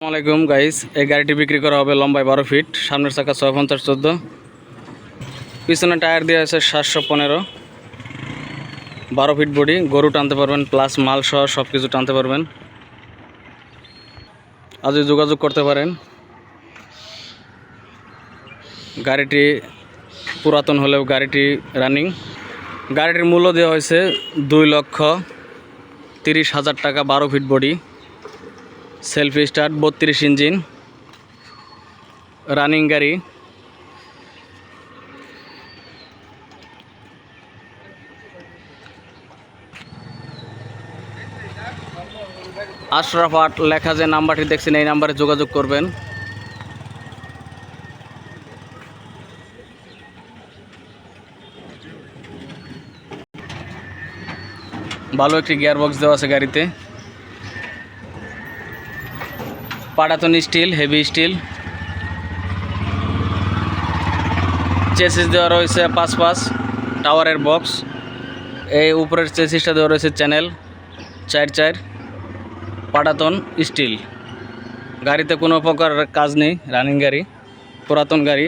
আসসালামাইকুম গাইস, এই গাড়িটি বিক্রি করা হবে লম্বায় 12 ফিট, সামনের চাকা 650/14, পিছনে টায়ার দেওয়া আছে 715, 12 ফিট বডি, গরু টানতে পারবেন প্লাস মাল সহ সব কিছু টানতে পারবেন। আজই যোগাযোগ করতে পারেন। গাড়িটি পুরাতন হলেও গাড়িটি রানিং। গাড়িটির মূল্য দেওয়া হয়েছে 2,30,000 টাকা। 12 feet body, self start, 32 engine, running গাড়ি। আশরাফ আট লেখা যে নাম্বারটি দেখছেন এই নাম্বারে যোগাযোগ করবেন। ভালো একটি গিয়ার বক্স দেওয়া আছে গাড়িতে, পাটাতন স্টিল, হেভি স্টিল, চেসিস দেওয়া রয়েছে 5 টাওয়ারের বক্স। এই উপরের চেসিসটা দেওয়া রয়েছে চ্যানেল 4 পাটাতন স্টিল। গাড়িতে কোনো প্রকার কাজ নেই, রানিং গাড়ি, পুরাতন গাড়ি।